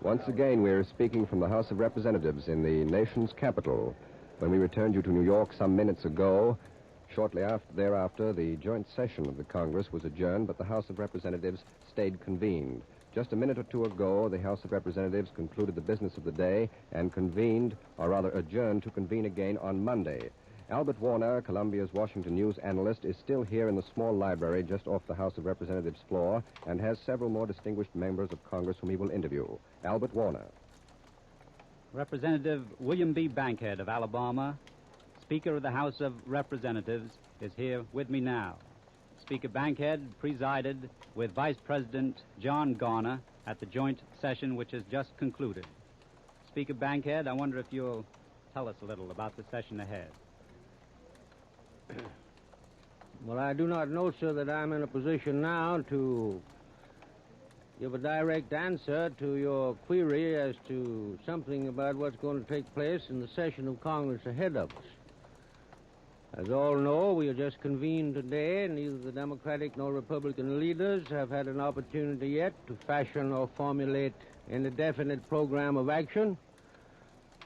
Once again, we're speaking from the House of Representatives in the nation's capital. When we returned you to New York some minutes ago, shortly thereafter, the joint session of the Congress was adjourned, but the House of Representatives stayed convened. Just a minute or two ago, the House of Representatives concluded the business of the day and convened, or rather adjourned, to convene again on Monday. Albert Warner, Columbia's Washington News analyst, is still here in the small library just off the House of Representatives floor and has several more distinguished members of Congress whom he will interview. Albert Warner. Representative William B. Bankhead of Alabama, Speaker of the House of Representatives, is here with me now. Speaker Bankhead presided with Vice President John Garner at the joint session which has just concluded. Speaker Bankhead, I wonder if you'll tell us a little about the session ahead. Well, I do not know, sir, that I'm in a position now to give a direct answer to your query as to something about what's going to take place in the session of Congress ahead of us. As all know, we are just convened today, and neither the Democratic nor Republican leaders have had an opportunity yet to fashion or formulate any definite program of action.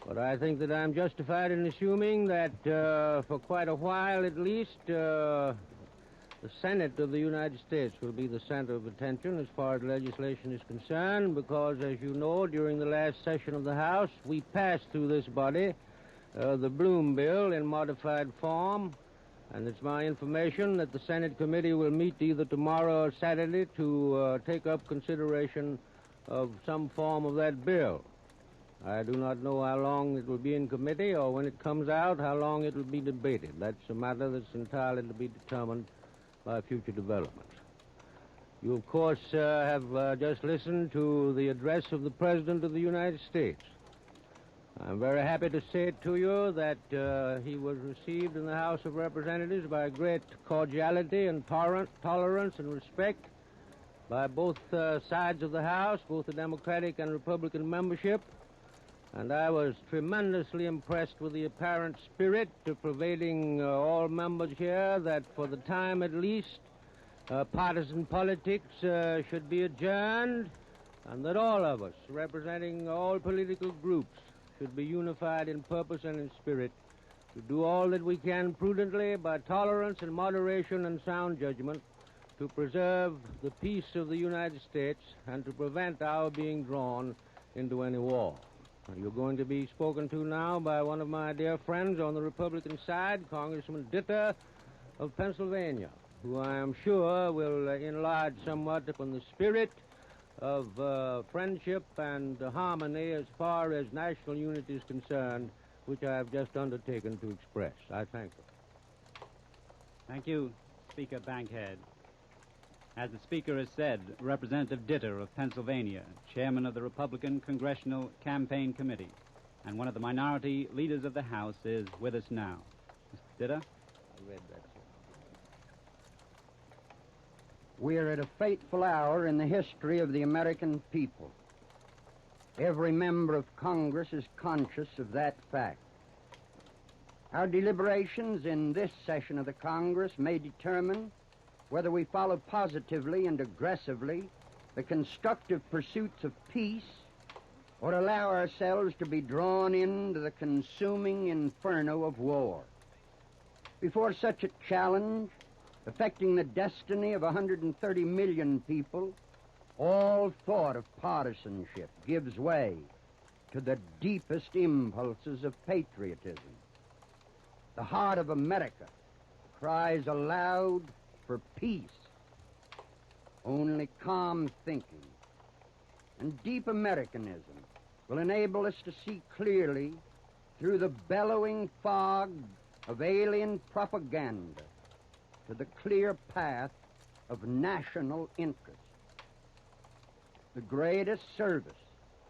But I think that I'm justified in assuming that for quite a while at least, the Senate of the United States will be the center of attention as far as legislation is concerned, because, as you know, during the last session of the House, we passed through this body the Bloom Bill in modified form, and it's my information that the Senate committee will meet either tomorrow or Saturday to take up consideration of some form of that bill. I do not know how long it will be in committee, or when it comes out, how long it will be debated. That's a matter that's entirely to be determined by future developments. You, of course, have just listened to the address of the President of the United States. I'm very happy to say to you that he was received in the House of Representatives by great cordiality and tolerance and respect by both sides of the House, both the Democratic and Republican membership. And I was tremendously impressed with the apparent spirit pervading all members here that for the time at least, partisan politics should be adjourned, and that all of us, representing all political groups, should be unified in purpose and in spirit to do all that we can prudently by tolerance and moderation and sound judgment to preserve the peace of the United States and to prevent our being drawn into any war. You're going to be spoken to now by one of my dear friends on the Republican side, Congressman Ditter of Pennsylvania, who I am sure will enlarge somewhat upon the spirit of friendship and harmony as far as national unity is concerned, which I have just undertaken to express. I thank you. Thank you, Speaker Bankhead. As the Speaker has said, Representative Ditter of Pennsylvania, Chairman of the Republican Congressional Campaign Committee, and one of the minority leaders of the House, is with us now. Mr. Ditter? I read that, sir. We are at a fateful hour in the history of the American people. Every member of Congress is conscious of that fact. Our deliberations in this session of the Congress may determine whether we follow positively and aggressively the constructive pursuits of peace or allow ourselves to be drawn into the consuming inferno of war. Before such a challenge, affecting the destiny of 130 million people, all thought of partisanship gives way to the deepest impulses of patriotism. The heart of America cries aloud for peace. Only calm thinking and deep Americanism will enable us to see clearly through the bellowing fog of alien propaganda to the clear path of national interest. The greatest service,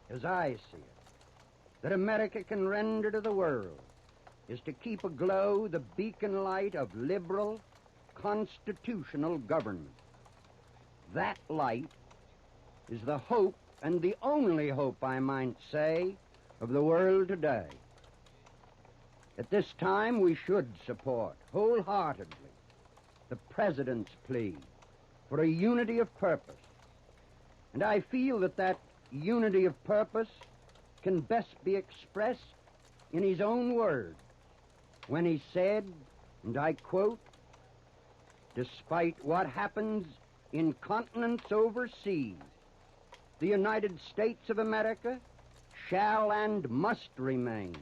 as I see it, that America can render to the world is to keep aglow the beacon light of liberal, constitutional government. That light is the hope, and the only hope, I might say, of the world today. At this time, we should support wholeheartedly the President's plea for a unity of purpose. And I feel that that unity of purpose can best be expressed in his own words when he said, and I quote, "Despite what happens in continents overseas, the United States of America shall and must remain.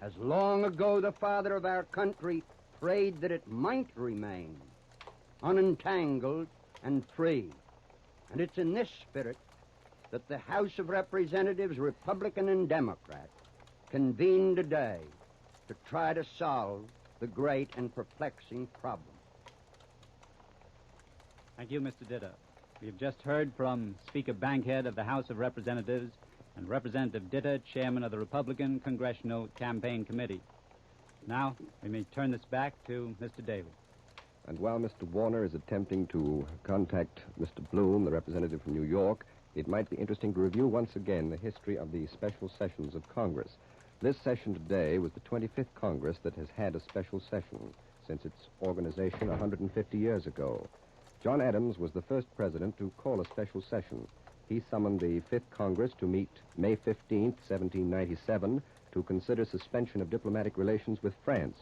As long ago the father of our country prayed that it might remain, unentangled and free. And it's in this spirit that the House of Representatives, Republican and Democrat, convened today to try to solve the great and perplexing problem." Thank you, Mr. Ditter. We have just heard from Speaker Bankhead of the House of Representatives and Representative Ditter, Chairman of the Republican Congressional Campaign Committee. Now, we may turn this back to Mr. Daly. And while Mr. Warner is attempting to contact Mr. Bloom, the representative from New York, it might be interesting to review once again the history of the special sessions of Congress. This session today was the 25th Congress that has had a special session since its organization 150 years ago. John Adams was the first president to call a special session. He summoned the 5th Congress to meet May 15th, 1797, to consider suspension of diplomatic relations with France.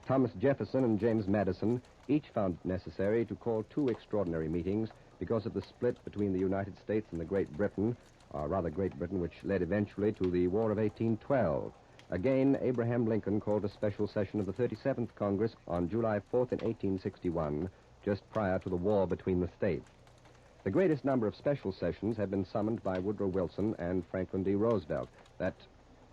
Thomas Jefferson and James Madison each found it necessary to call 2 extraordinary meetings because of the split between the United States and the Great Britain, Great Britain, which led eventually to the War of 1812. Again, Abraham Lincoln called a special session of the 37th Congress on July 4th in 1861, just prior to the war between the states. The greatest number of special sessions have been summoned by Woodrow Wilson and Franklin D. Roosevelt. That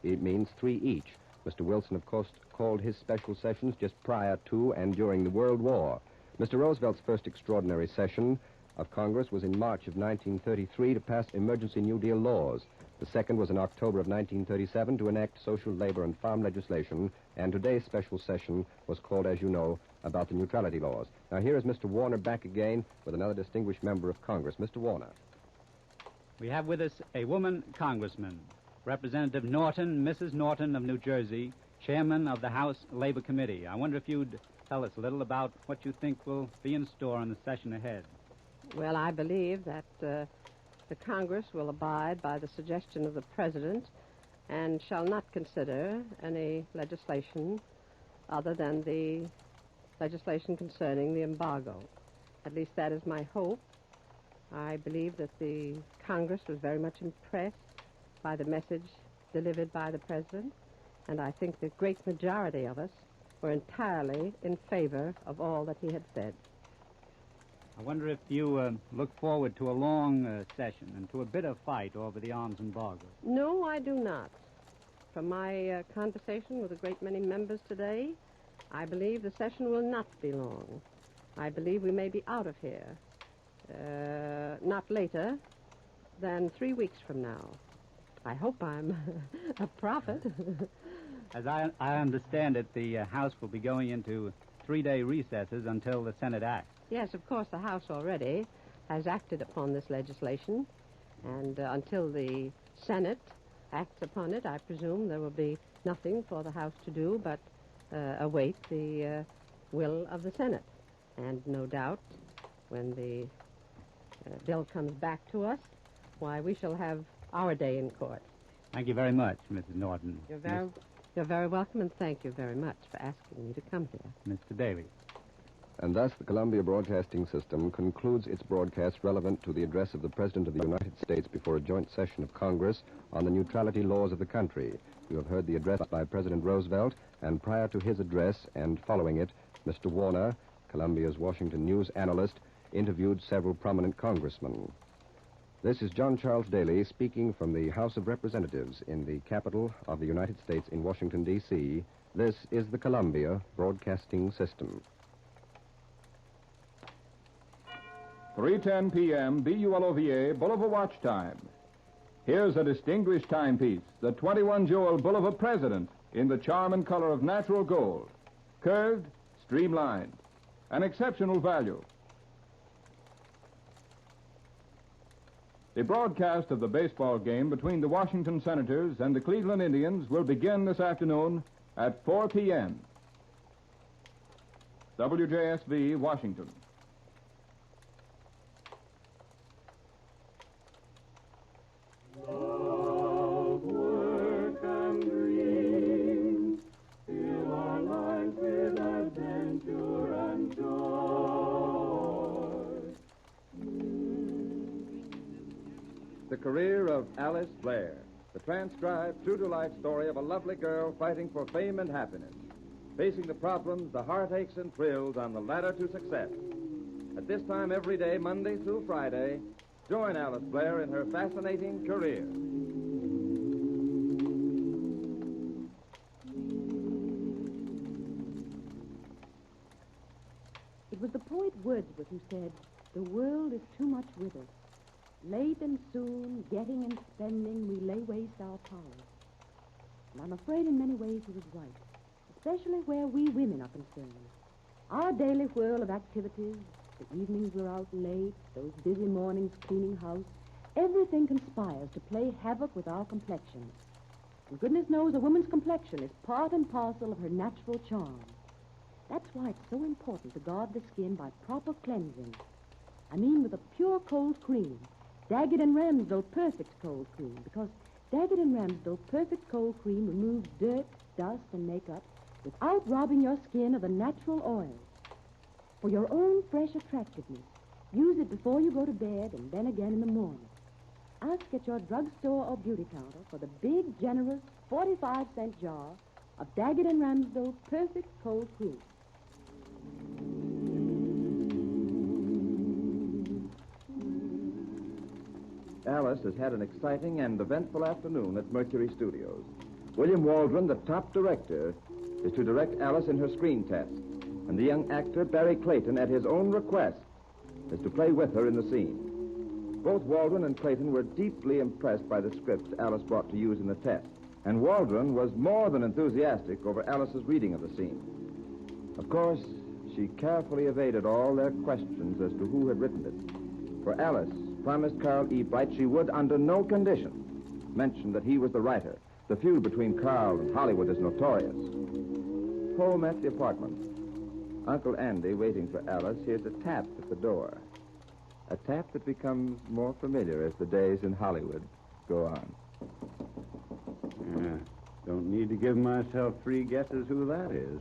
it means 3 each. Mr. Wilson, of course, called his special sessions just prior to and during the World War. Mr. Roosevelt's first extraordinary session of Congress was in March of 1933 to pass emergency New Deal laws. The second was in October of 1937 to enact social, labor, and farm legislation, and today's special session was called, as you know, about the neutrality laws. Now, here is Mr. Warner back again with another distinguished member of Congress. Mr. Warner. We have with us a woman congressman, Representative Norton, Mrs. Norton of New Jersey, chairman of the House Labor Committee. I wonder if you'd tell us a little about what you think will be in store in the session ahead. Well, I believe that the Congress will abide by the suggestion of the President and shall not consider any legislation other than the legislation concerning the embargo. At least that is my hope. I believe that the Congress was very much impressed by the message delivered by the President, and I think the great majority of us were entirely in favor of all that he had said. I wonder if you look forward to a long session and to a bitter fight over the arms embargo. No, I do not. From my conversation with a great many members today, I believe the session will not be long. I believe we may be out of here not later than 3 weeks from now. I hope I'm a prophet. As I understand it, the House will be going into 3-day recesses until the Senate acts. Yes, of course, the House already has acted upon this legislation, and until the Senate acts upon it, I presume there will be nothing for the House to do but await the will of the Senate. And no doubt, when the bill comes back to us, why, we shall have our day in court. Thank you very much, Mrs. Norton. You're very welcome, and thank you very much for asking me to come here. Mr. Daly. And thus the Columbia Broadcasting System concludes its broadcast relevant to the address of the President of the United States before a joint session of Congress on the neutrality laws of the country. You have heard the address by President Roosevelt, and prior to his address and following it, Mr. Warner, Columbia's Washington news analyst, interviewed several prominent congressmen. This is John Charles Daly speaking from the House of Representatives in the capital of the United States in Washington, D.C. This is the Columbia Broadcasting System. 3:10 p.m., BULOVA, Bulova Watch Time. Here's a distinguished timepiece, the 21-jewel Bulova President, in the charm and color of natural gold. Curved, streamlined, an exceptional value. The broadcast of the baseball game between the Washington Senators and the Cleveland Indians will begin this afternoon at 4 p.m. WJSV, Washington. The career of Alice Blair, the transcribed, true-to-life story of a lovely girl fighting for fame and happiness, facing the problems, the heartaches, and thrills on the ladder to success. At this time every day, Monday through Friday, join Alice Blair in her fascinating career. It was the poet Wordsworth who said, "The world is too much with us. Late and soon, getting and spending, we lay waste our powers." And I'm afraid in many ways he was right, especially where we women are concerned. Our daily whirl of activities, the evenings we're out late, those busy mornings cleaning house, everything conspires to play havoc with our complexions. And goodness knows a woman's complexion is part and parcel of her natural charm. That's why it's so important to guard the skin by proper cleansing. I mean with a pure cold cream, Daggett and Ramsdell Perfect Cold Cream, because Daggett and Ramsdell Perfect Cold Cream removes dirt, dust, and makeup without robbing your skin of the natural oil. For your own fresh attractiveness, use it before you go to bed and then again in the morning. Ask at your drugstore or beauty counter for the big, generous 45-cent jar of Daggett and Ramsdell Perfect Cold Cream. Alice has had an exciting and eventful afternoon at Mercury Studios. William Waldron, the top director, is to direct Alice in her screen test. And the young actor, Barry Clayton, at his own request, is to play with her in the scene. Both Waldron and Clayton were deeply impressed by the script Alice brought to use in the test. And Waldron was more than enthusiastic over Alice's reading of the scene. Of course, she carefully evaded all their questions as to who had written it. For Alice promised Carl E. Bright she would, under no condition, mention that he was the writer. The feud between Carl and Hollywood is notorious. Home at the apartment. Uncle Andy, waiting for Alice, hears a tap at the door. A tap that becomes more familiar as the days in Hollywood go on. Don't need to give myself 3 guesses who that is.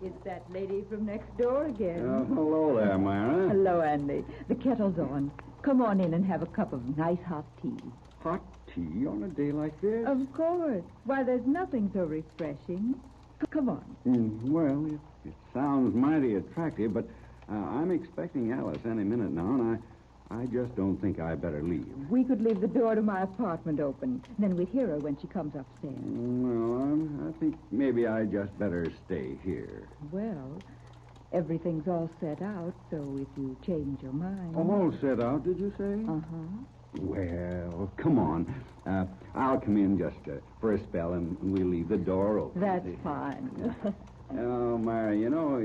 It's that lady from next door again. Oh, hello there, Myra. Hello, Andy. The kettle's on. Come on in and have a cup of nice hot tea. Hot tea on a day like this? Of course. Why, there's nothing so refreshing. Come on. Well, it sounds mighty attractive, but I'm expecting Alice any minute now, and I just don't think I better leave. We could leave the door to my apartment open. Then we'd hear her when she comes upstairs. Well, I think maybe I just better stay here. Well, everything's all set out, so if you change your mind... All set out, did you say? Uh-huh. Well, come on. I'll come in just for a spell, and we'll leave the door open. That's fine. Oh, Myra, you know,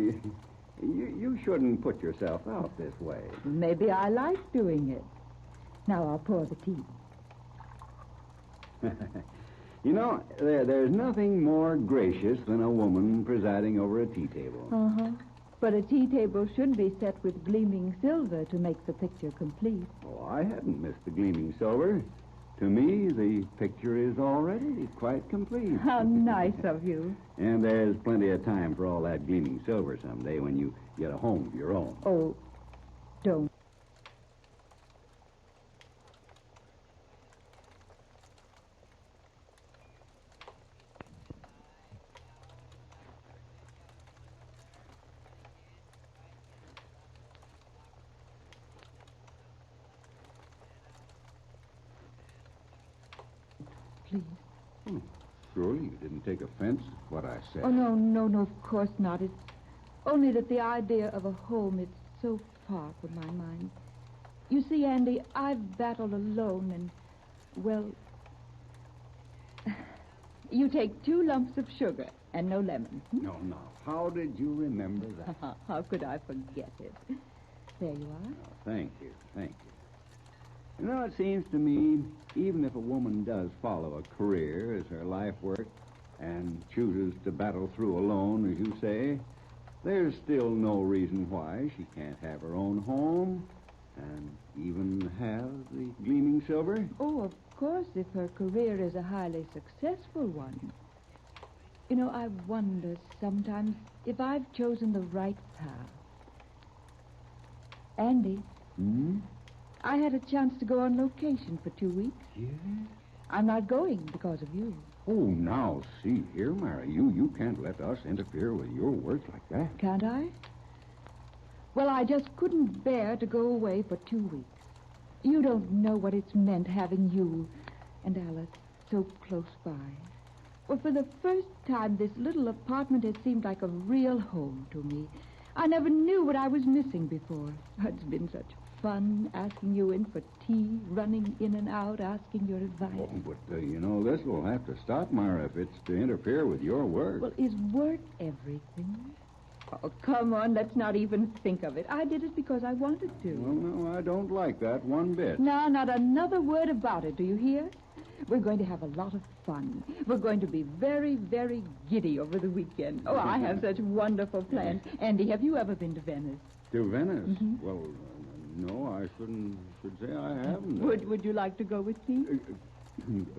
you shouldn't put yourself out this way. Maybe I like doing it. Now I'll pour the tea. You know, there's nothing more gracious than a woman presiding over a tea table. Uh-huh. But a tea table should be set with gleaming silver to make the picture complete. Oh, I hadn't missed the gleaming silver. To me, the picture is already quite complete. How nice of you. And there's plenty of time for all that gleaming silver someday when you get a home of your own. Oh, don't. Please. Oh, surely you didn't take offense at what I said. Oh, no, of course not. It's only that the idea of a home is so far from my mind. You see, Andy, I've battled alone and, well, you take 2 lumps of sugar and no lemon. No. How did you remember that? How could I forget it? There you are. Oh, thank you. You know, it seems to me, even if a woman does follow a career as her life work and chooses to battle through alone, as you say, there's still no reason why she can't have her own home and even have the gleaming silver. Oh, of course, if her career is a highly successful one. You know, I wonder sometimes if I've chosen the right path. Andy, I had a chance to go on location for 2 weeks. Yeah? I'm not going because of you. Oh, now, see here, Mary. You can't let us interfere with your work like that. Can't I? Well, I just couldn't bear to go away for 2 weeks. You don't know what it's meant having you and Alice so close by. Well, for the first time, this little apartment has seemed like a real home to me. I never knew what I was missing before. It's been such fun asking you in for tea, running in and out, asking your advice. Oh, but, this will have to stop, Myra, if it's to interfere with your work. Well, is work everything? Oh, come on, let's not even think of it. I did it because I wanted to. Well, no, I don't like that one bit. Now, not another word about it, do you hear? We're going to have a lot of fun. We're going to be very, very giddy over the weekend. Oh, I have such wonderful plans. Andy, have you ever been to Venice? To Venice? Mm-hmm. Well, no, I should say I haven't. Would you like to go with me?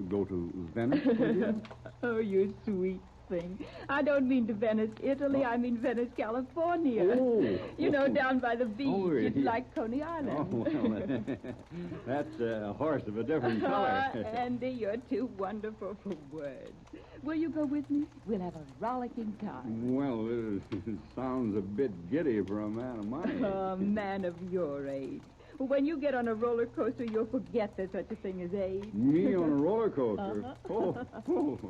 Go to Venice, would you? Oh, you sweet thing. I don't mean to Venice, Italy. I mean Venice, California. Oh. You know, down by the beach. Oh, It's yeah. like Coney Island. Oh, well, that's a horse of a different color. Andy, you're too wonderful for words. Will you go with me? We'll have a rollicking time. Well, it sounds a bit giddy for a man of my age. A man of your age. When you get on a roller coaster, you'll forget there's such a thing as age. Me on a roller coaster? Oh,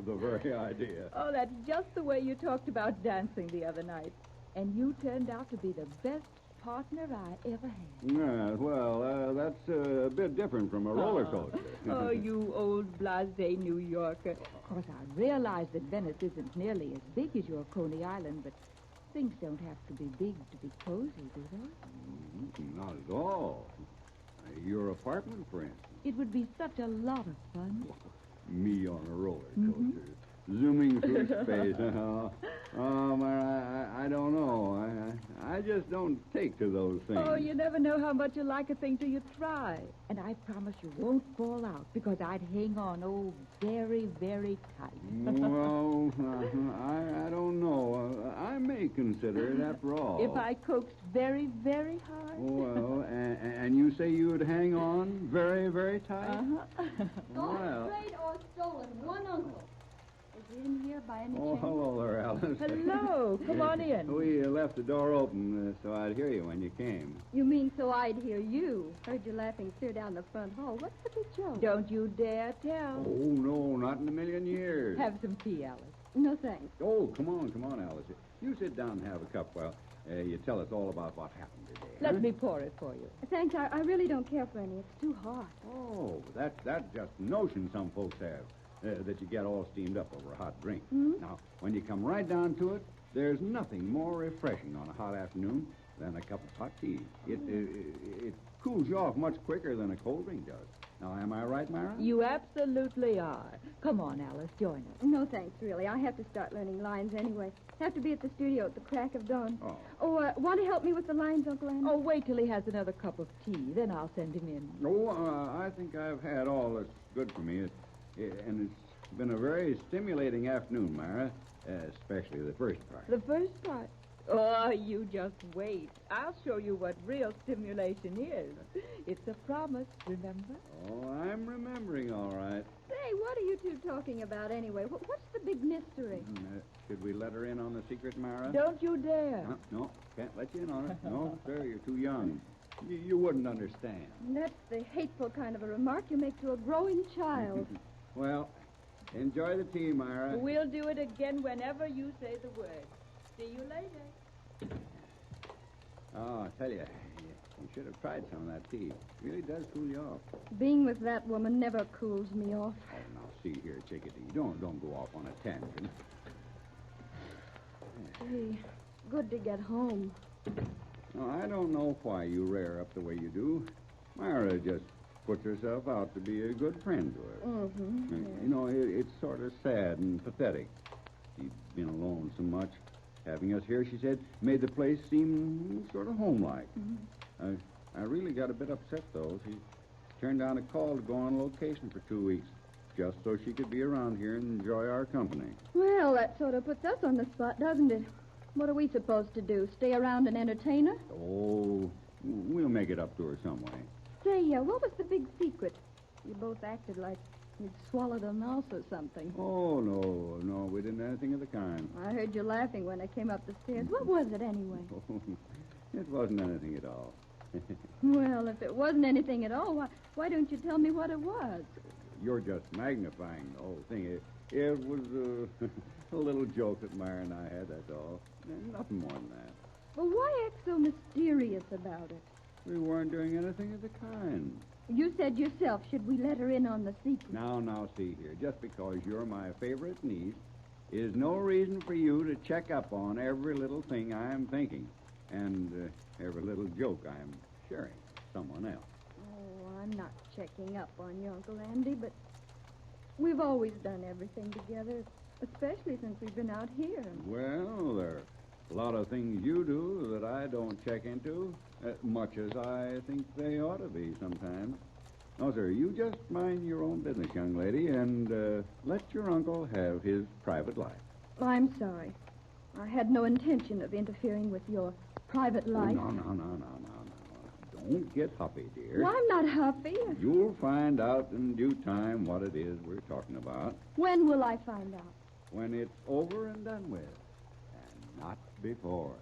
the very idea. Oh, that's just the way you talked about dancing the other night. And you turned out to be the best partner I ever had. Yeah, well, that's a bit different from a roller coaster. Oh, you old blasé New Yorker. Of course, I realize that Venice isn't nearly as big as your Coney Island, but things don't have to be big to be cozy, do they? Not at all. Your apartment, for instance. It would be such a lot of fun. Me on a roller coaster. Zooming through space. I don't know. I just don't take to those things. Oh, you never know how much you like a thing till you try. And I promise you won't fall out because I'd hang on, very, very tight. Well, I don't know. I may consider it after all. If I coaxed very, very hard? Well, and you say you would hang on very, very tight? Uh-huh. Well. Strayed or stolen, one uncle. Is he in here by any Oh, chance? hello there, Alice. Hello. Come on in. We left the door open so I'd hear you when you came. You mean so I'd hear you? Heard you laughing clear down the front hall. What's the big joke? Don't you dare tell. Oh, no, not in a million years. Have some tea, Alice. No, thanks. Oh, come on, Alice. You sit down and have a cup while you tell us all about what happened today. Let me pour it for you. Thanks, I really don't care for any. It's too hot. Oh, that's just a notion some folks have, that you get all steamed up over a hot drink. Hmm? Now, when you come right down to it, there's nothing more refreshing on a hot afternoon than a cup of hot tea. It cools you off much quicker than a cold drink does. Now, am I right, Myra? You absolutely are. Come on, Alice, join us. No, thanks, really. I have to start learning lines anyway. Have to be at the studio at the crack of dawn. Oh. Want to help me with the lines, Uncle Andy? Oh, wait till he has another cup of tea. Then I'll send him in. Oh, I think I've had all that's good for me. And it's been a very stimulating afternoon, Myra, especially the first part. The first part? Oh, you just wait. I'll show you what real stimulation is. It's a promise, remember? Oh, I'm remembering all right. Say, what are you two talking about anyway? What's the big mystery? Should we let her in on the secret, Myra? Don't you dare. No, can't let you in on it. No, sir, you're too young. You wouldn't understand. That's the hateful kind of a remark you make to a growing child. Well, enjoy the tea, Myra. We'll do it again whenever you say the word. See you later. Oh, I tell you, you should have tried some of that tea. It really does cool you off. Being with that woman never cools me off. Oh, now, see here, Chickadee. Don't go off on a tangent. Gee, good to get home. No, I don't know why you rear up the way you do. Myra just puts herself out to be a good friend to her. Mm-hmm. You know, it's sort of sad and pathetic. She's been alone so much. Having us here, she said, made the place seem sort of homelike. Mm-hmm. I really got a bit upset, though. She turned down a call to go on location for 2 weeks, just so she could be around here and enjoy our company. Well, that sort of puts us on the spot, doesn't it? What are we supposed to do? Stay around and entertain her? Oh, we'll make it up to her some way. Say, what was the big secret? You both acted like you'd swallowed a mouse or something. Oh, no, we didn't do anything of the kind. I heard you laughing when I came up the stairs. What was it, anyway? Oh, it wasn't anything at all. Well, if it wasn't anything at all, why don't you tell me what it was? You're just magnifying the whole thing. It was a little joke that Myra and I had, that's all. Nothing more than that. Well, why act so mysterious about it? We weren't doing anything of the kind. You said yourself, should we let her in on the secret? Now, see here. Just because you're my favorite niece is no reason for you to check up on every little thing I'm thinking and every little joke I'm sharing with someone else. Oh, I'm not checking up on you, Uncle Andy, but we've always done everything together, especially since we've been out here. Well, there are a lot of things you do that I don't check into, much as I think they ought to be sometimes. No, sir, you just mind your own business, young lady, and let your uncle have his private life. I'm sorry. I had no intention of interfering with your private life. No. Don't get huffy, dear. Well, I'm not huffy. You'll find out in due time what it is we're talking about. When will I find out? When it's over and done with, and not before.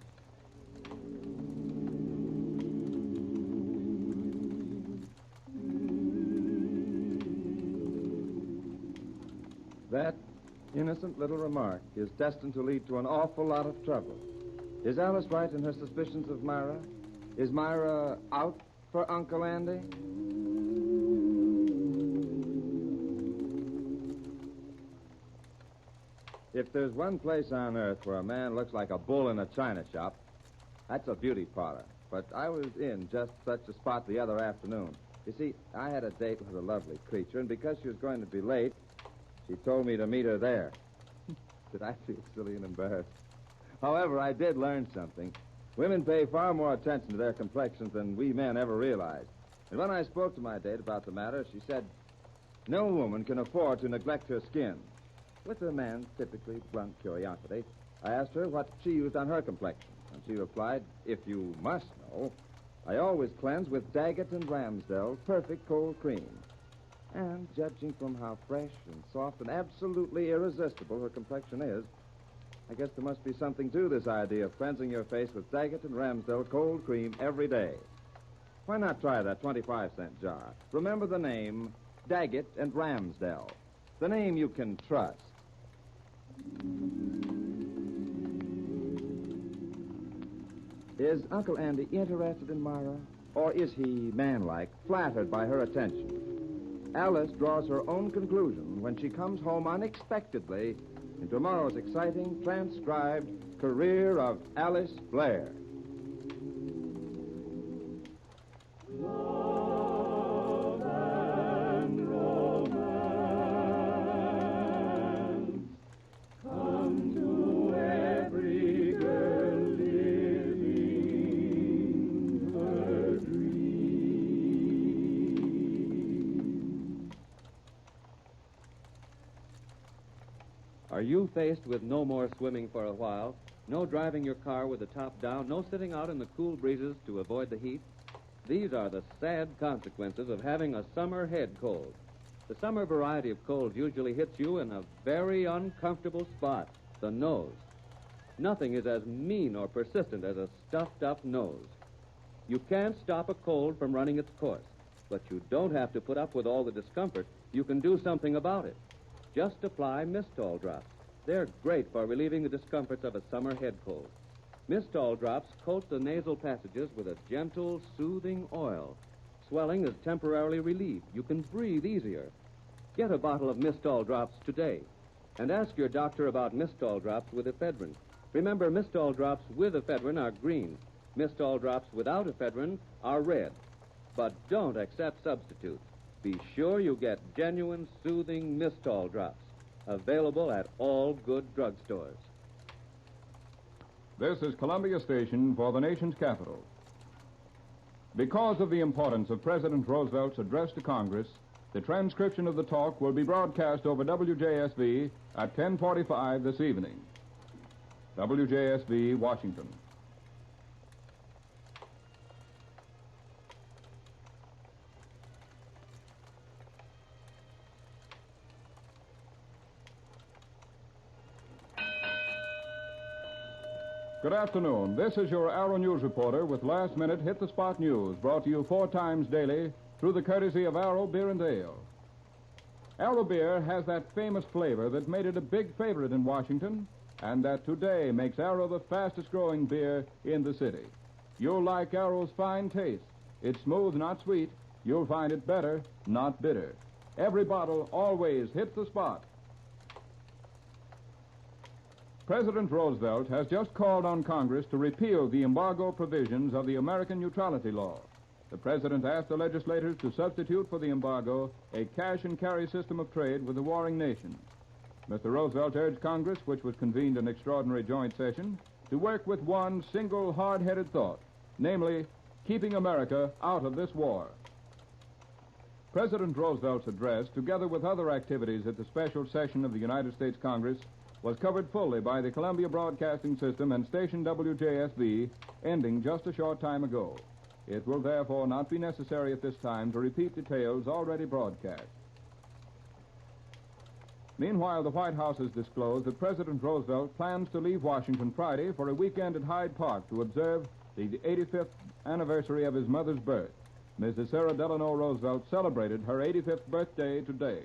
That innocent little remark is destined to lead to an awful lot of trouble. Is Alice right in her suspicions of Myra? Is Myra out for Uncle Andy? If there's one place on earth where a man looks like a bull in a china shop, that's a beauty parlor. But I was in just such a spot the other afternoon. You see, I had a date with a lovely creature, and because she was going to be late, she told me to meet her there. Did I feel silly and embarrassed? However, I did learn something. Women pay far more attention to their complexions than we men ever realize. And when I spoke to my date about the matter, she said, no woman can afford to neglect her skin. With a man's typically blunt curiosity, I asked her what she used on her complexion. And she replied, if you must know, I always cleanse with Daggett and Ramsdell's Perfect Cold Cream. And judging from how fresh and soft and absolutely irresistible her complexion is, I guess there must be something to this idea of cleansing your face with Daggett and Ramsdell Cold Cream every day. Why not try that 25-cent jar? Remember the name, Daggett and Ramsdell. The name you can trust. Is Uncle Andy interested in Myra? Or is he, manlike, flattered by her attention? Alice draws her own conclusion when she comes home unexpectedly in tomorrow's exciting, transcribed career of Alice Blair. Love and romance come to every girl living her dream. Are you faced with no more swimming for a while, no driving your car with the top down, no sitting out in the cool breezes to avoid the heat? These are the sad consequences of having a summer head cold. The summer variety of colds usually hits you in a very uncomfortable spot, the nose. Nothing is as mean or persistent as a stuffed-up nose. You can't stop a cold from running its course, but you don't have to put up with all the discomfort. You can do something about it. Just apply Mistol drops. They're great for relieving the discomforts of a summer head cold. Mistol drops coat the nasal passages with a gentle, soothing oil. Swelling is temporarily relieved. You can breathe easier. Get a bottle of Mistol drops today. And ask your doctor about Mistol drops with ephedrine. Remember, Mistol drops with ephedrine are green. Mistol drops without ephedrine are red. But don't accept substitutes. Be sure you get genuine, soothing Mistol drops. Available at all good drugstores. This is Columbia Station for the nation's capital. Because of the importance of President Roosevelt's address to Congress, the transcription of the talk will be broadcast over WJSV at 10:45 this evening. WJSV, Washington. Good afternoon. This is your Arrow News reporter with last-minute hit-the-spot news brought to you 4 times daily through the courtesy of Arrow Beer and Ale. Arrow Beer has that famous flavor that made it a big favorite in Washington and that today makes Arrow the fastest-growing beer in the city. You'll like Arrow's fine taste. It's smooth, not sweet. You'll find it better, not bitter. Every bottle always hits the spot. President Roosevelt has just called on Congress to repeal the embargo provisions of the American neutrality law. The president asked the legislators to substitute for the embargo a cash-and-carry system of trade with the warring nations. Mr. Roosevelt urged Congress, which was convened in extraordinary joint session, to work with one single hard-headed thought, namely, keeping America out of this war. President Roosevelt's address, together with other activities at the special session of the United States Congress, was covered fully by the Columbia Broadcasting System and station WJSV, ending just a short time ago. It will therefore not be necessary at this time to repeat details already broadcast. Meanwhile, the White House has disclosed that President Roosevelt plans to leave Washington Friday for a weekend at Hyde Park to observe the 85th anniversary of his mother's birth. Mrs. Sarah Delano Roosevelt celebrated her 85th birthday today.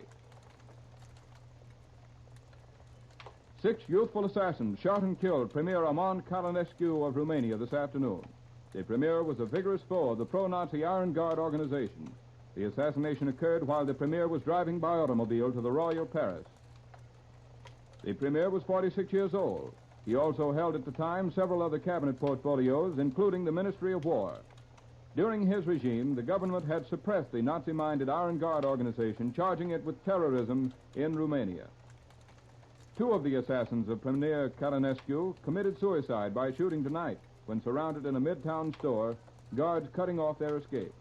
6 youthful assassins shot and killed Premier Armand Călinescu of Romania this afternoon. The premier was a vigorous foe of the pro-Nazi Iron Guard organization. The assassination occurred while the premier was driving by automobile to the Royal Paris. The premier was 46 years old. He also held at the time several other cabinet portfolios, including the Ministry of War. During his regime, the government had suppressed the Nazi-minded Iron Guard organization, charging it with terrorism in Romania. 2 of the assassins of Premier Călinescu committed suicide by shooting tonight when surrounded in a midtown store, guards cutting off their escape.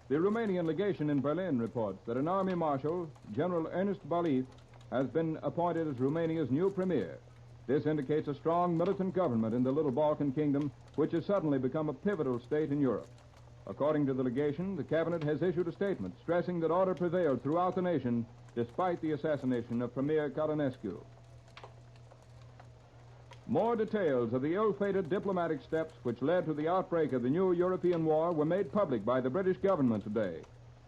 The Romanian legation in Berlin reports that an army marshal, General Ernest Balif, has been appointed as Romania's new premier. This indicates a strong militant government in the little Balkan kingdom, which has suddenly become a pivotal state in Europe. According to the legation, the cabinet has issued a statement stressing that order prevailed throughout the nation despite the assassination of Premier Călinescu. More details of the ill-fated diplomatic steps which led to the outbreak of the new European war were made public by the British government today.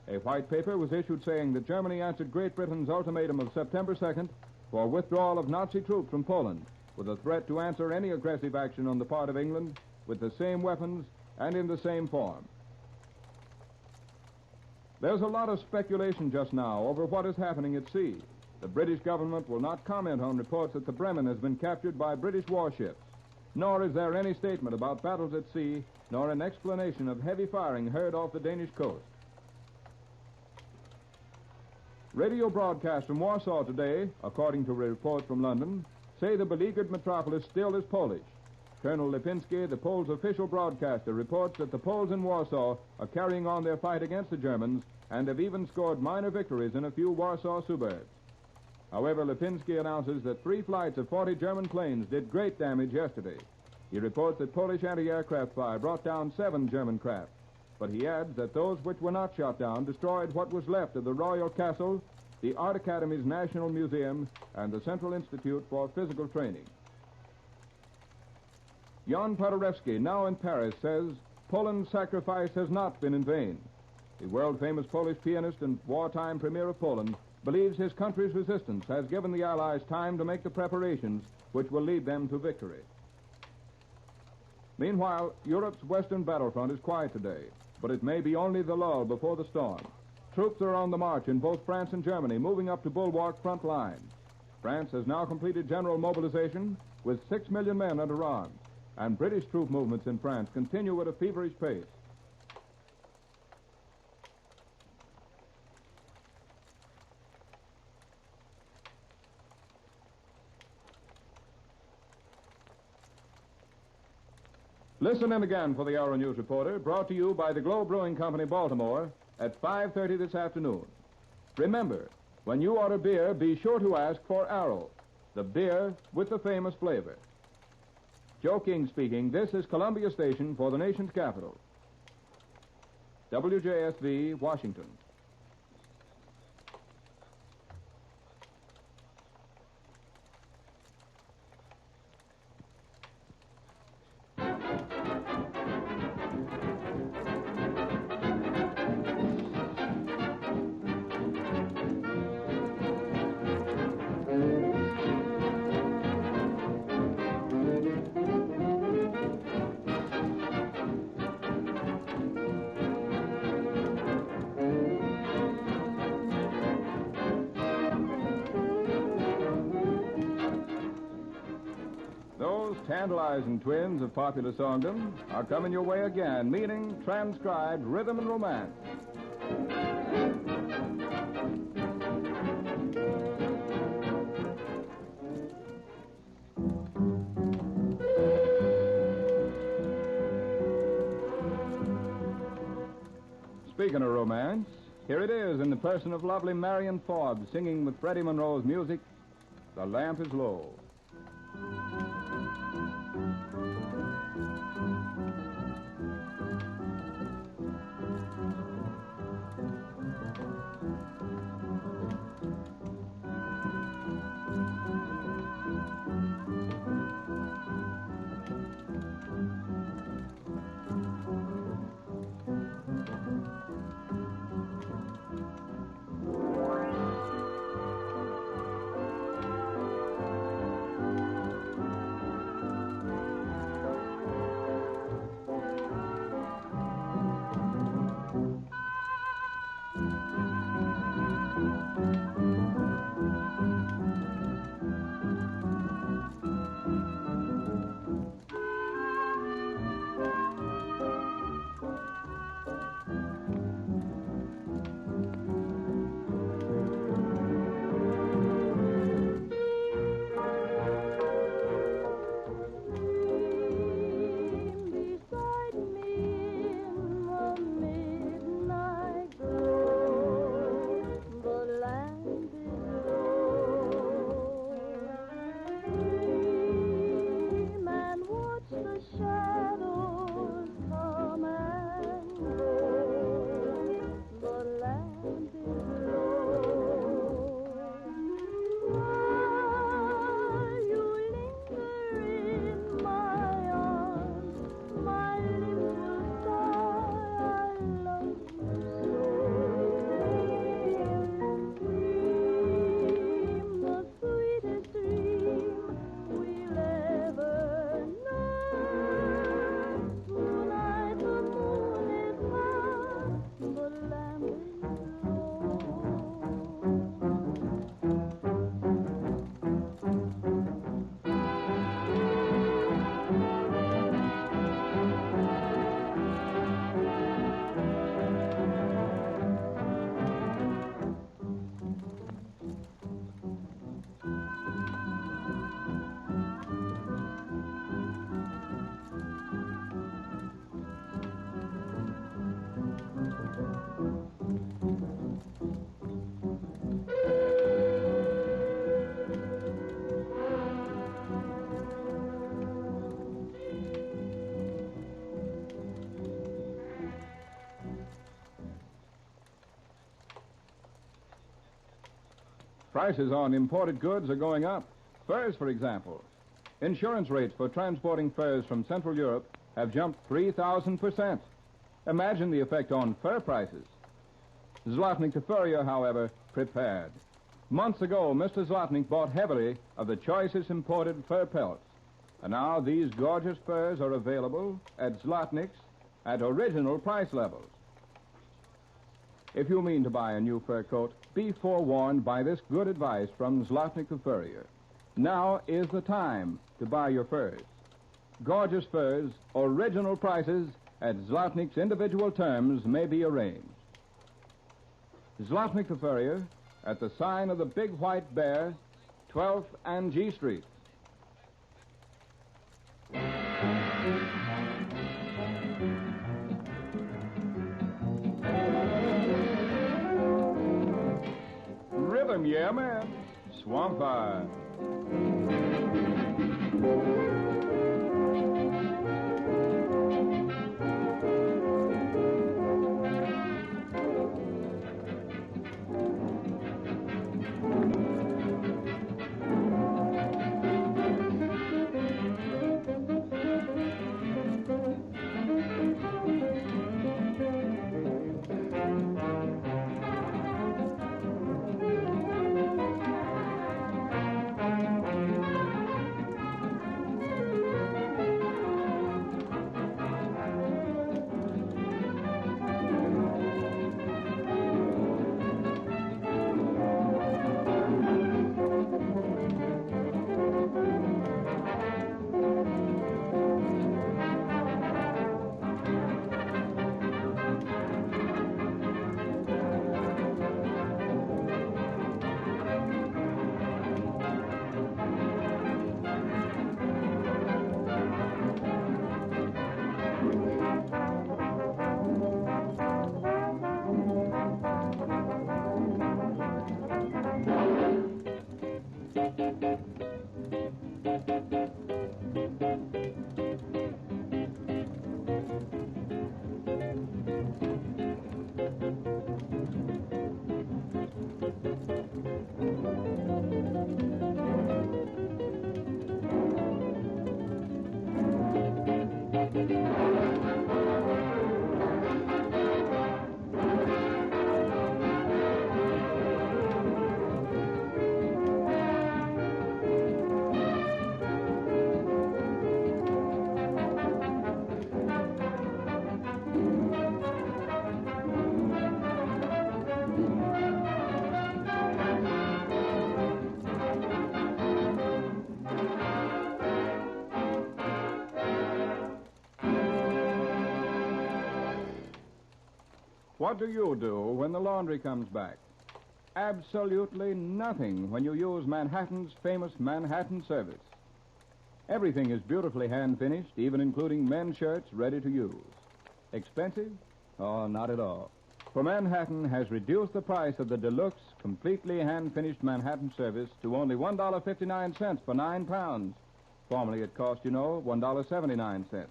A white paper was issued saying that Germany answered Great Britain's ultimatum of September 2nd for withdrawal of Nazi troops from Poland, with a threat to answer any aggressive action on the part of England with the same weapons and in the same form. There's a lot of speculation just now over what is happening at sea. The British government will not comment on reports that the Bremen has been captured by British warships, nor is there any statement about battles at sea, nor an explanation of heavy firing heard off the Danish coast. Radio broadcasts from Warsaw today, according to a report from London, say the beleaguered metropolis still is Polish. Colonel Lipinski, the Poles' official broadcaster, reports that the Poles in Warsaw are carrying on their fight against the Germans and have even scored minor victories in a few Warsaw suburbs. However, Lipinski announces that 3 flights of 40 German planes did great damage yesterday. He reports that Polish anti-aircraft fire brought down 7 German craft, but he adds that those which were not shot down destroyed what was left of the Royal Castle, the Art Academy's National Museum, and the Central Institute for Physical Training. Jan Paderewski, now in Paris, says Poland's sacrifice has not been in vain. The world-famous Polish pianist and wartime premier of Poland believes his country's resistance has given the Allies time to make the preparations which will lead them to victory. Meanwhile, Europe's western battlefront is quiet today, but it may be only the lull before the storm. Troops are on the march in both France and Germany, moving up to bulwark front lines. France has now completed general mobilization with 6 million men under arms, and British troop movements in France continue at a feverish pace. Listen in again for the Arrow News Reporter, brought to you by the Globe Brewing Company, Baltimore, at 5:30 this afternoon. Remember, when you order beer, be sure to ask for Arrow, the beer with the famous flavor. Joe King speaking. This is Columbia Station for the nation's capital. WJSV, Washington. tantalizing twins of popular songdom are coming your way again, meaning transcribed rhythm and romance. Speaking of romance, here it is in the person of lovely Marion Forbes singing with Freddie Monroe's music, The Lamp is Low. Prices on imported goods are going up. Furs, for example. Insurance rates for transporting furs from Central Europe have jumped 3,000%. Imagine the effect on fur prices. Zlotnik to Furrier, however, prepared. Months ago, Mr. Zlotnik bought heavily of the choicest imported fur pelts. And now these gorgeous furs are available at Zlotnik's at original price levels. If you mean to buy a new fur coat, be forewarned by this good advice from Zlotnik the Furrier. Now is the time to buy your furs. Gorgeous furs, original prices at Zlotnik's individual terms may be arranged. Zlotnik the Furrier at the sign of the Big White Bear, 12th and G Street. Rhythm, yeah, man. Swamp Fire. What do you do when the laundry comes back? Absolutely nothing when you use Manhattan's famous Manhattan service. Everything is beautifully hand-finished, even including men's shirts ready to use. Expensive? Oh, not at all. For Manhattan has reduced the price of the deluxe, completely hand-finished Manhattan service to only $1.59 for 9 pounds. Formerly it cost, $1.79.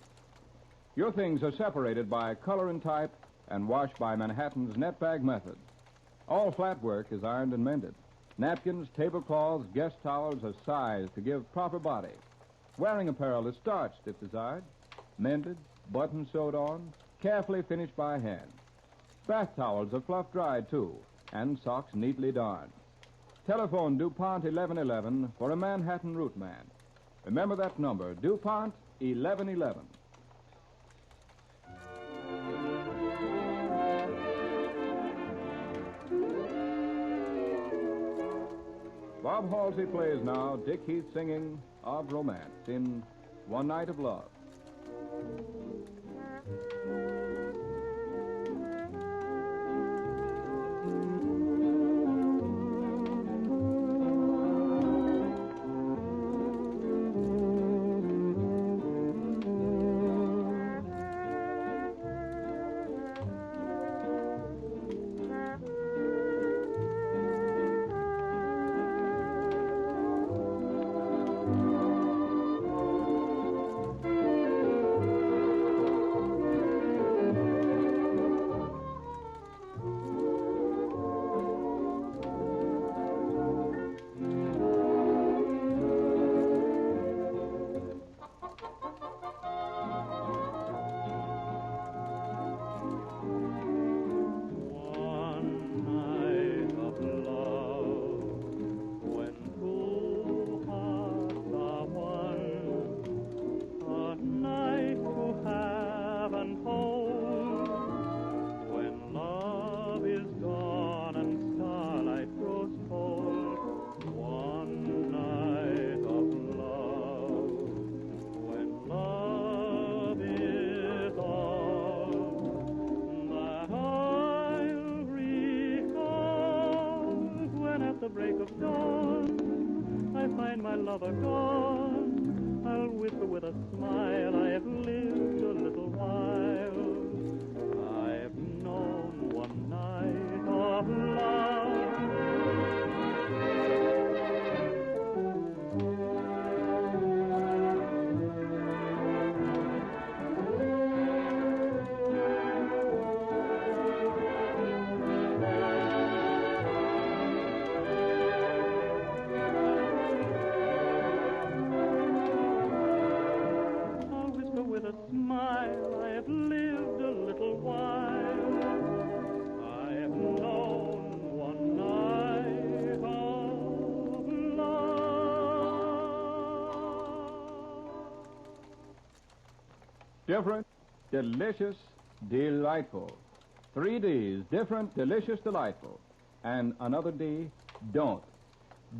Your things are separated by color and type and washed by Manhattan's net bag method. All flat work is ironed and mended. Napkins, tablecloths, guest towels are sized to give proper body. Wearing apparel is starched if desired, mended, buttons sewed on, carefully finished by hand. Bath towels are fluff-dried, too, and socks neatly darned. Telephone DuPont 1111 for a Manhattan route man. Remember that number, DuPont 1111. Bob Halsey plays now Dick Heath singing of romance in One Night of Love. break of dawn, I find my lover gone. I'll whisper with a smile, I have lived a little while. I've known one night of love. With a smile, I have lived a little while. I have known one night of love. Different, delicious, delightful. 3 Ds, different, delicious, delightful. And another D, don't.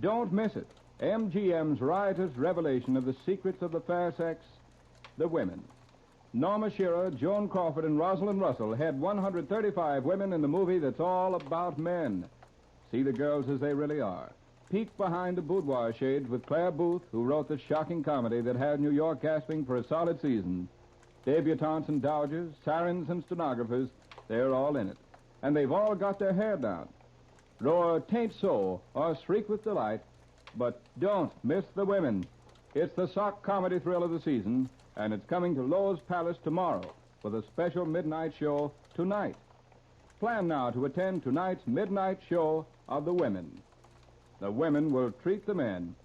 Don't miss it. MGM's riotous revelation of the secrets of the fair sex, the women. Norma Shearer, Joan Crawford, and Rosalind Russell had 135 women in the movie that's all about men. See the girls as they really are. Peek behind the boudoir shades with Claire Booth, who wrote the shocking comedy that had New York gasping for a solid season. Debutantes and dowagers, sirens and stenographers, they're all in it. And they've all got their hair down. Roar Tain't So or Shriek with Delight, but don't miss the women. It's the sock comedy thrill of the season, and it's coming to Lowe's Palace tomorrow with a special midnight show tonight. Plan now to attend tonight's midnight show of the women. The women will treat the men.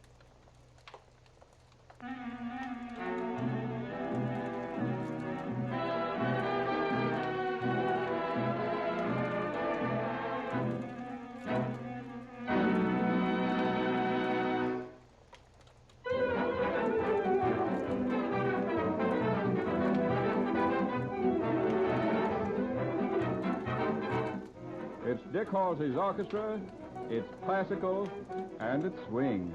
It's Dick Halsey's orchestra, it's classical, and it's swing.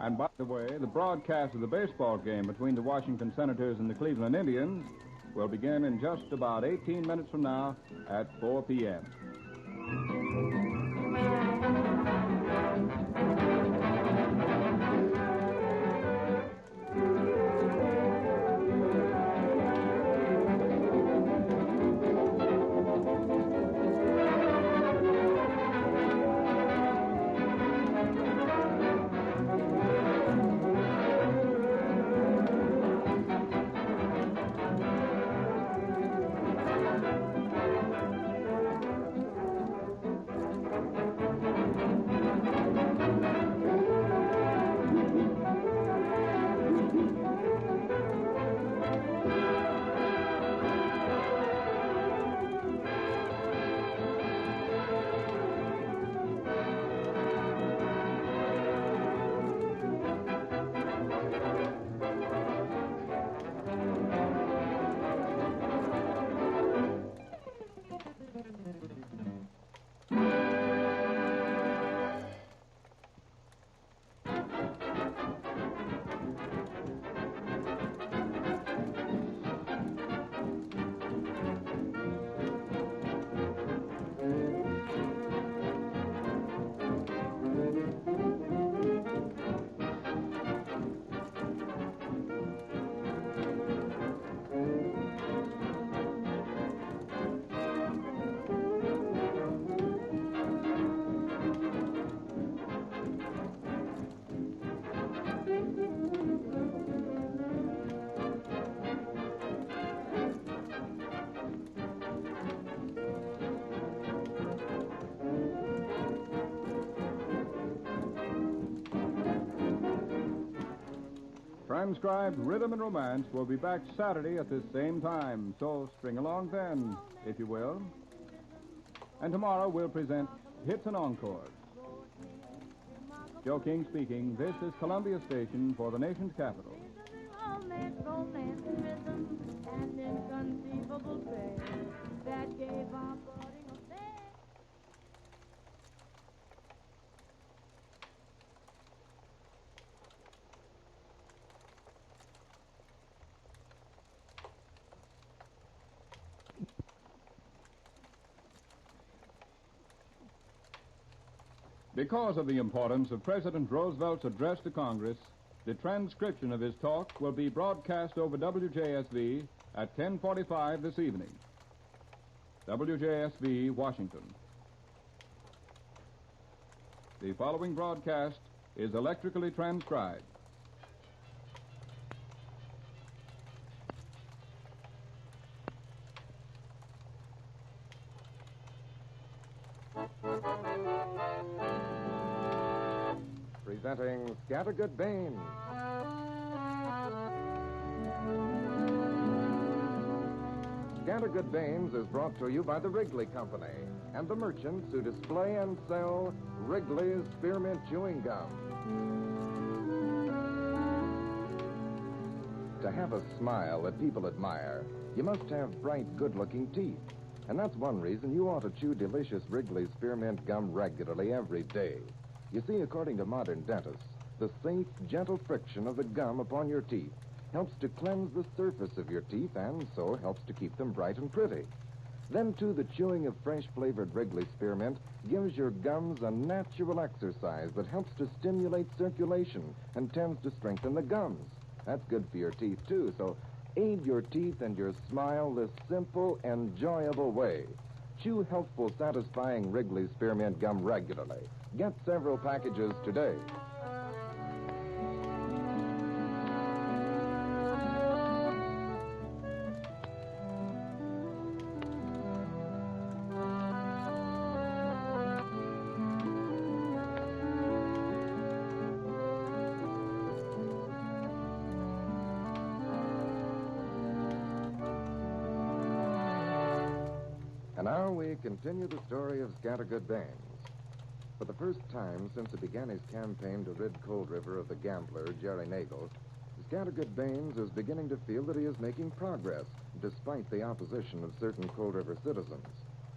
And by the way, the broadcast of the baseball game between the Washington Senators and the Cleveland Indians will begin in just about 18 minutes from now at 4 p.m. Transcribed Rhythm and Romance will be back Saturday at this same time, so string along then, if you will. And tomorrow we'll present Hits and Encores. Joe King speaking. This is Columbia Station for the nation's capital. Romance, romance, rhythm, and inconceivable pain that gave our budding affair. Because of the importance of President Roosevelt's address to Congress, the transcription of his talk will be broadcast over WJSV at 10:45 this evening. WJSV, Washington. The following broadcast is electrically transcribed. Presenting Scattergood Baines. Scattergood Baines is brought to you by the Wrigley Company and the merchants who display and sell Wrigley's Spearmint Chewing Gum. To have a smile that people admire, you must have bright, good-looking teeth. And that's one reason you ought to chew delicious Wrigley's Spearmint Gum regularly every day. You see, according to modern dentists, the safe, gentle friction of the gum upon your teeth helps to cleanse the surface of your teeth and so helps to keep them bright and pretty. Then, too, the chewing of fresh-flavored Wrigley Spearmint gives your gums a natural exercise that helps to stimulate circulation and tends to strengthen the gums. That's good for your teeth, too, so aid your teeth and your smile this simple, enjoyable way. Chew healthful, satisfying Wrigley Spearmint Gum regularly. Get several packages today. And now we continue the story of Scattergood Baines. For the first time since he began his campaign to rid Cold River of the gambler, Jerry Nagel, Scattergood Baines is beginning to feel that he is making progress, despite the opposition of certain Cold River citizens.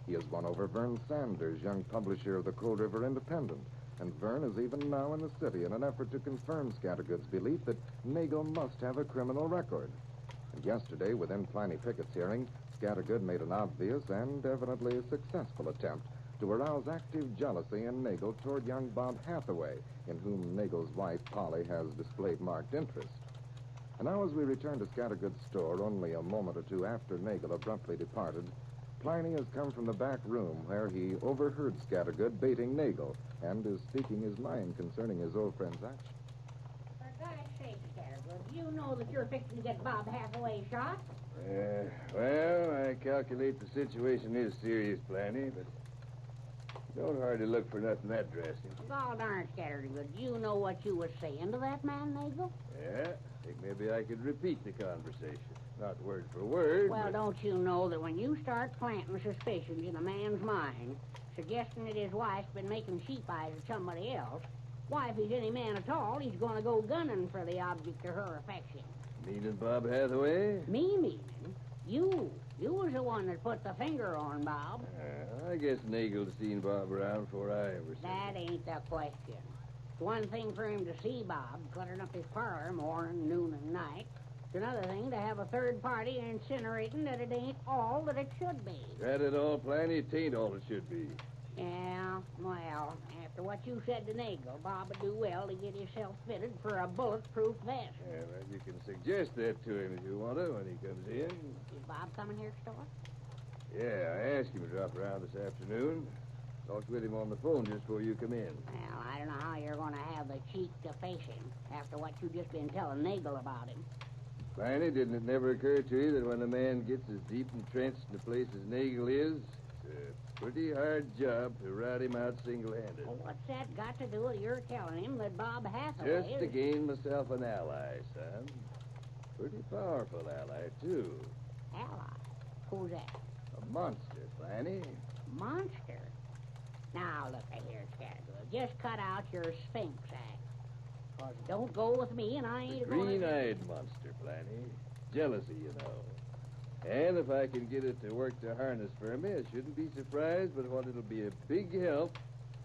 He has won over Vern Sanders, young publisher of the Cold River Independent, And Vern is even now in the city in an effort to confirm Scattergood's belief that Nagel must have a criminal record. And yesterday, within Pliny Pickett's hearing, Scattergood made an obvious and evidently successful attempt to arouse active jealousy in Nagel toward young Bob Hathaway, in whom Nagel's wife, Polly, has displayed marked interest. And now, as we return to Scattergood's store only a moment or two after Nagel abruptly departed, Pliny has come from the back room where he overheard Scattergood baiting Nagel and is speaking his mind concerning his old friend's action. For God's sake, Scattergood, you know that you're fixing to get Bob Hathaway shot? Well, I calculate the situation is serious, Planny, but don't hardly look for nothing that drastic. God darn, Scattergood, you know what you was saying to that man, Nagel? Yeah, I think maybe I could repeat the conversation. Not word for word, Well, but... don't you know that when you start planting suspicions in a man's mind, suggesting that his wife's been making sheep eyes at somebody else, why, if he's any man at all, he's going to go gunning for the object of her affection. Meaning Bob Hathaway? Me meaning? You. You was the one that put the finger on Bob. I guess Nagel's seen Bob around before I ever saw That ain't the question. It's one thing for him to see Bob cluttering up his parlor morning, noon, and night. It's another thing to have a third party incinerating that it ain't all that it should be. That it all, Planny, it ain't all it should be. Yeah, well, after what you said to Nagel, Bob would do well to get himself fitted for a bulletproof vest. Yeah, well, you can suggest that to him if you want to when he comes in. Is Bob coming here, store? Yeah, I asked him to drop around this afternoon. Talked with him on the phone just before you come in. Well, I don't know how you're going to have the cheek to face him after what you just been telling Nagel about him. Planny, didn't it never occur to you that when a man gets as deep entrenched in a place as Nagel is, it's a pretty hard job to rout him out single-handed? Well, what's that got to do with your telling him that Bob Hathaway Just to gain myself an ally, son. Pretty powerful ally, too. Ally? Who's that? A monster, Planny. Monster? Now, look here, Scattergood. Just cut out your Sphinx act. 'Cause it don't go with me, and I ain't going to... Green-eyed monster, Planny. Jealousy, you know. And if I can get it to work to harness for me, I shouldn't be surprised but what it'll be a big help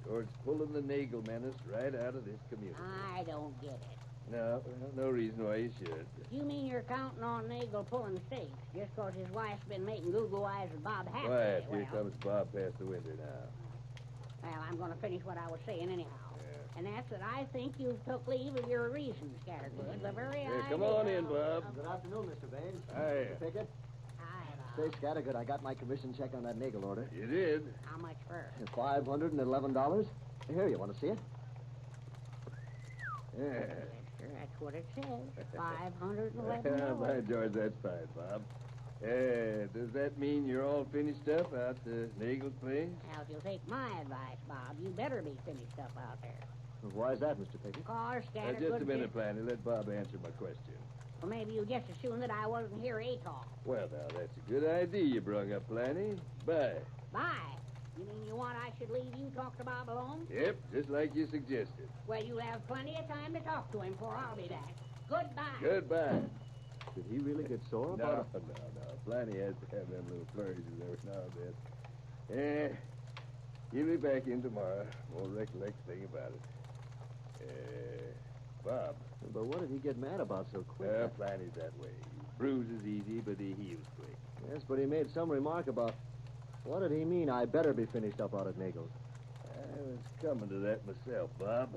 towards pulling the Nagel menace right out of this community. I don't get it. No, no reason why you should. You mean you're counting on Nagel pulling stakes just 'cause his wife's been making goo-goo eyes with Bob Hathaway? Quiet, here comes Bob past the window now. Well, I'm going to finish what I was saying anyhow. And that's that I think you've took leave of your reasons, Scattergood. The very Here, come on in, Bob. Good afternoon, Mr. Baines. Hi. Mr. Pickett. Hi, Say, Scattergood, I got my commission check on that Nagel order. You did? How much for? $511. Here, you want to see it? Yeah. Sure, that's what it says. $511. By George, that's fine, Bob. Does that mean you're all finished up out the Nagel's place? Now, if you'll take my advice, Bob, you better be finished up out there. Why is that, Mr. Pickett? Cause Scattergood... Just a minute, Planny. Let Bob answer my question. Well, maybe you just assumed that I wasn't here at all. Well, now, that's a good idea you brung up, Planny. Bye. Bye. You mean you want I should leave you talk to Bob alone? Yep, just like you suggested. Well, you'll have plenty of time to talk to him before I'll be back. Goodbye. Goodbye. Did he really get sore No, about it? no. Planny has to have them little flourishes every now and then. He'll be back in tomorrow. Won't recollect a thing about it. Bob. But what did he get mad about so quick? Planny's that way. He bruises easy, but he heals quick. Yes, but he made some remark about... What did he mean, I better be finished up out at Nagel's? I was coming to that myself, Bob.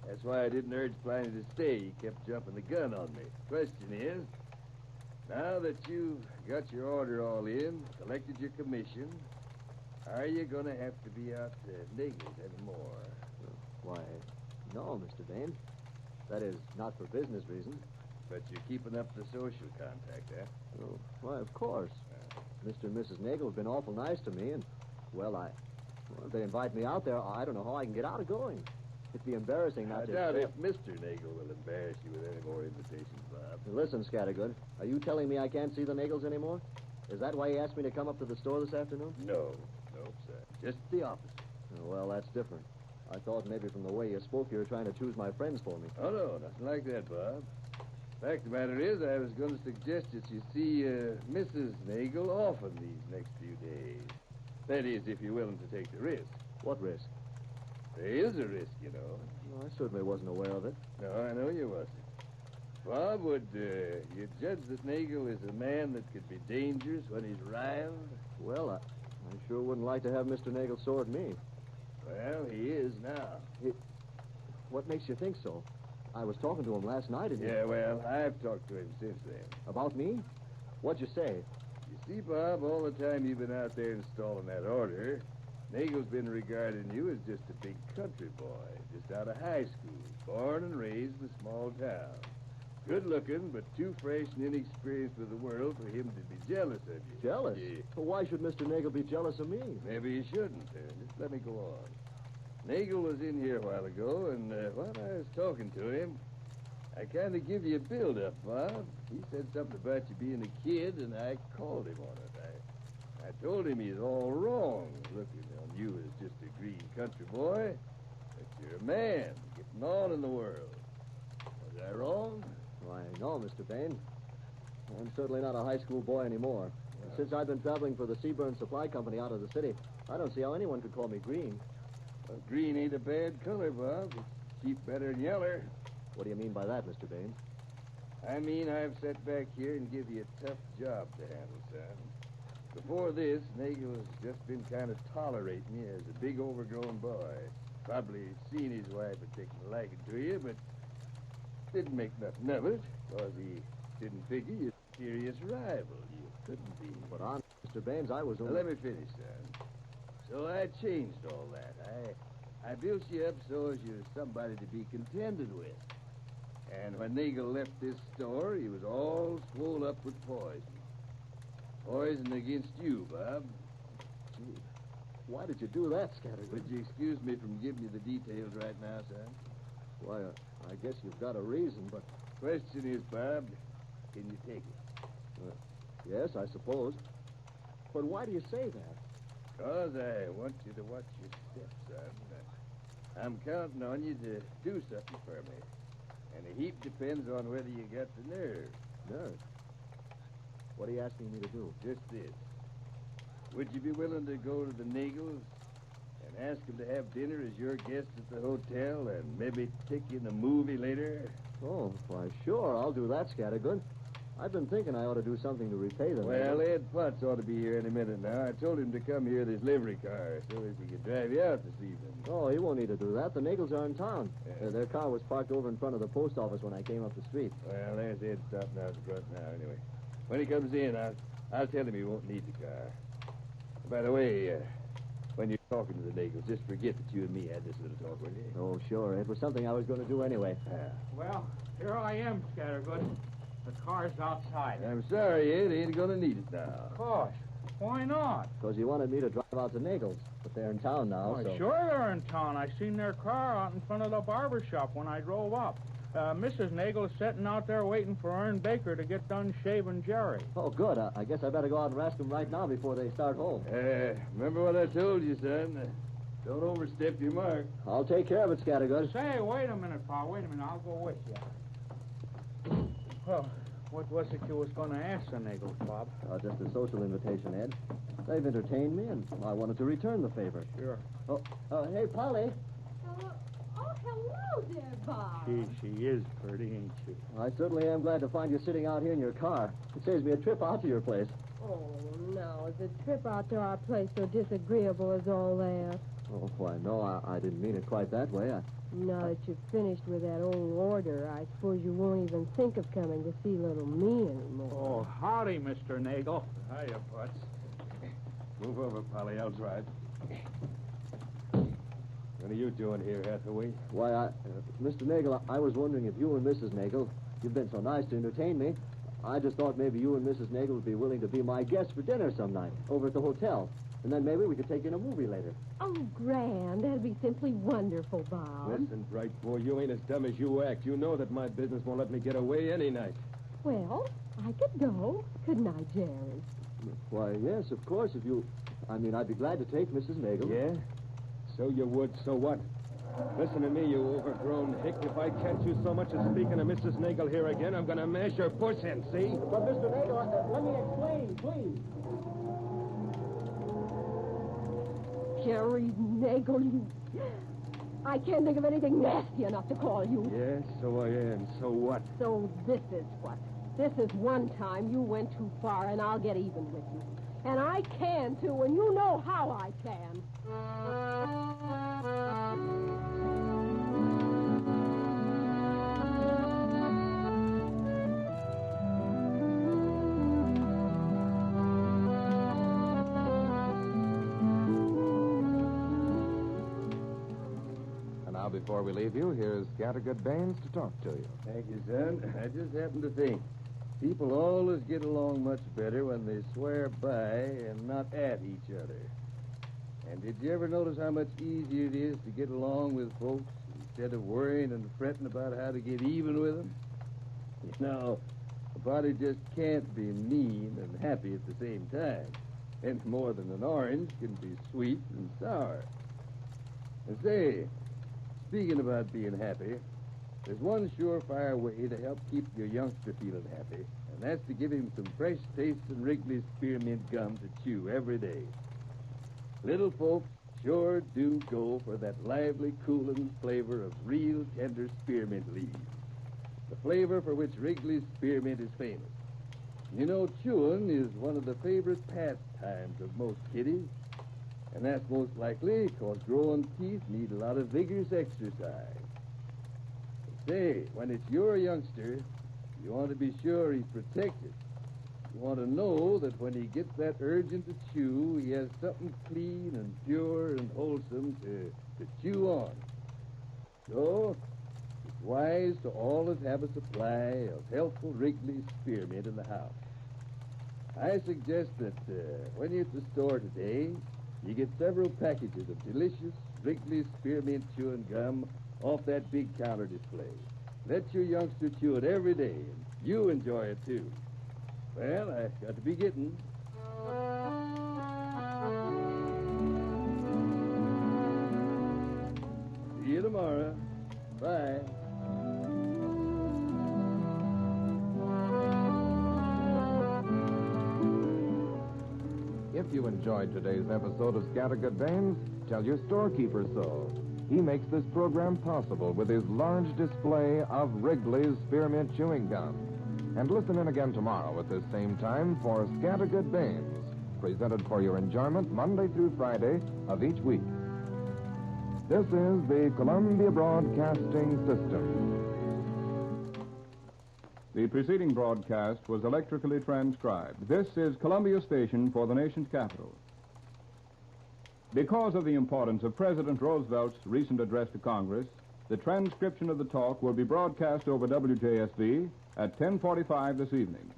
That's why I didn't urge Planny to stay. He kept jumping the gun on me. Question is, now that you've got your order all in, collected your commission, are you going to have to be out to Nagel's anymore? Why, no, Mr. Baines. That is, not for business reasons. But you're keeping up the social contact, eh? Oh, why, of course. Mr. and Mrs. Nagel have been awful nice to me, and, well, if they invite me out there, I don't know how I can get out of going. It'd be embarrassing not to... I doubt if Mr. Nagel will embarrass you with any more invitations, Bob. Listen, Scattergood, are you telling me I can't see the Nagels anymore? Is that why you asked me to come up to the store this afternoon? No, sir. Just the opposite. Oh, well, that's different. I thought maybe from the way you spoke you were trying to choose my friends for me. Oh, no, nothing like that, Bob. Fact of the matter is, I was going to suggest that you see Mrs. Nagel often these next few days. That is, if you're willing to take the risk. What risk? There is a risk, you know. No, I certainly wasn't aware of it. No, I know you wasn't. Bob, would you judge that Nagel is a man that could be dangerous when he's riled? Well, I sure wouldn't like to have Mr. Nagel sword me. Well, he is now. What makes you think so? I was talking to him last night, and Yeah, well, I've talked to him since then. About me? What'd you say? You see, Bob, all the time you've been out there installing that order, Nagel's been regarding you as just a big country boy, just out of high school, born and raised in a small town. Good looking, but too fresh and inexperienced with the world for him to be jealous of you. Jealous? Yeah. Well, why should Mr. Nagel be jealous of me? Maybe he shouldn't. Just let me go on. Nagel was in here a while ago, and while I was talking to him, I kind of give you a build-up, Bob. He said something about you being a kid, and I called him on it. I told him he's all wrong, looking on you as just a green country boy. That you're a man, getting on in the world. Was I wrong? Why, no, Mr. Bain. I'm certainly not a high school boy anymore. And since I've been traveling for the Seaburn Supply Company out of the city, I don't see how anyone could call me green. Well, green ain't a bad color, Bob. It's cheap better than yeller. What do you mean by that, Mr. Bain? I mean I've sat back here and give you a tough job to handle, son. Before this, Nagel has just been kind of tolerating you as a big overgrown boy. Probably seen his wife and taken a liking to you, but didn't make nothing of it, because he didn't figure you're a serious rival. You couldn't be. But on Mr. Baines, I was Now, only... let me finish, son. So I changed all that. I built you up so as you're somebody to be contended with. And when Nagel left this store, he was all swole up with poison. Poison against you, Bob. Gee, why did you do that, Scattergood? Would you excuse me from giving you the details right now, son? Why, I guess you've got a reason, but... Question is, Bob, can you take it? Yes, I suppose. But why do you say that? Because I want you to watch your steps, son. I'm counting on you to do something for me. And a heap depends on whether you got the nerve. Nerve? What are you asking me to do? Just this. Would you be willing to go to the Nagels and ask them to have dinner as your guest at the hotel and maybe take in a movie later? Oh, why, sure, I'll do that, Scattergood. I've been thinking I ought to do something to repay them. Well, Ed Potts ought to be here any minute now. I told him to come here in his livery car so as he could drive you out this evening. Oh, he won't need to do that. The Nagels are in town. Yeah. Their car was parked over in front of the post office when I came up the street. Well, there's Ed stopping out the front now, anyway. When he comes in, I'll tell him he won't need the car. By the way, when you're talking to the Nagels, just forget that you and me had this little talk, will you? Oh, sure. It was something I was going to do anyway. Well, here I am, Scattergood. The car's outside. I'm sorry, Ed. Ain't gonna need it now. Of course. Why not? Because he wanted me to drive out to Nagels. But they're in town now, Why, so... sure they're in town. I seen their car out in front of the barber shop when I drove up. Mrs. Nagel is sitting out there waiting for Ern Baker to get done shaving Jerry. Oh, good. I guess I better go out and ask them right now before they start home. Remember what I told you, son. Don't overstep your mark. I'll take care of it, Scattergood. Say, wait a minute, Pa. Wait a minute. I'll go with you. Well, what was it you was going to ask the Nagels, Bob? Just a social invitation, Ed. They've entertained me, and I wanted to return the favor. Sure. Oh, hey, Polly. Oh, hello there, Bob. She is pretty, ain't she? I certainly am glad to find you sitting out here in your car. It saves me a trip out to your place. Oh, no. Is the trip out to our place so disagreeable as all that? Oh, why, no, I didn't mean it quite that way. Now that you've finished with that old order, I suppose you won't even think of coming to see little me anymore. Oh, howdy, Mr. Nagel. Hiya, Potts. Move over, Polly. I'll drive. What are you doing here, Hathaway? Why, Mr. Nagel, I was wondering if you and Mrs. Nagel, you've been so nice to entertain me, I just thought maybe you and Mrs. Nagel would be willing to be my guests for dinner some night over at the hotel. And then maybe we could take in a movie later. Oh, grand. That'd be simply wonderful, Bob. Listen, bright boy, you ain't as dumb as you act. You know that my business won't let me get away any night. Well, I could go, couldn't I, Jerry? Why, yes, of course, if you... I mean, I'd be glad to take Mrs. Nagel. Yeah? So you would, so what? Listen to me, you overgrown hick. If I catch you so much as speaking to Mrs. Nagel here again, I'm gonna mash your puss in, see? But, Mr. Nagel, let me explain, please. Jerry Nagel, you... I can't think of anything nasty enough to call you. Yes, so I am. So what? So this is what? This is one time you went too far, and I'll get even with you. And I can, too, and you know how I can. And now, before we leave you, here's Scattergood Baines to talk to you. Thank you, son. I just happened to think. People always get along much better when they swear by and not at each other. And did you ever notice how much easier it is to get along with folks instead of worrying and fretting about how to get even with them? You know, a body just can't be mean and happy at the same time. And more than an orange can be sweet and sour. And say, speaking about being happy, there's one surefire way to help keep your youngster feeling happy, and that's to give him some fresh tasting Wrigley's spearmint gum to chew every day. Little folks sure do go for that lively, cooling flavor of real tender spearmint leaves, the flavor for which Wrigley's spearmint is famous. You know, chewing is one of the favorite pastimes of most kiddies, and that's most likely because growing teeth need a lot of vigorous exercise. Say, when it's your youngster, you want to be sure he's protected. You want to know that when he gets that urging to chew, he has something clean and pure and wholesome to chew on. So, it's wise to always have a supply of healthful Wrigley's spearmint in the house. I suggest that when you're at the store today, you get several packages of delicious Wrigley's spearmint chewing gum off that big counter display. Let your youngster chew it every day, and you enjoy it, too. Well, I've got to be getting. See you tomorrow. Bye. If you enjoyed today's episode of Scattergood Baines, tell your storekeeper so. He makes this program possible with his large display of Wrigley's Spearmint Chewing Gum. And listen in again tomorrow at this same time for Scattergood Baines, presented for your enjoyment Monday through Friday of each week. This is the Columbia Broadcasting System. The preceding broadcast was electrically transcribed. This is Columbia Station for the nation's capital. Because of the importance of President Roosevelt's recent address to Congress, the transcription of the talk will be broadcast over WJSV at 10:45 this evening.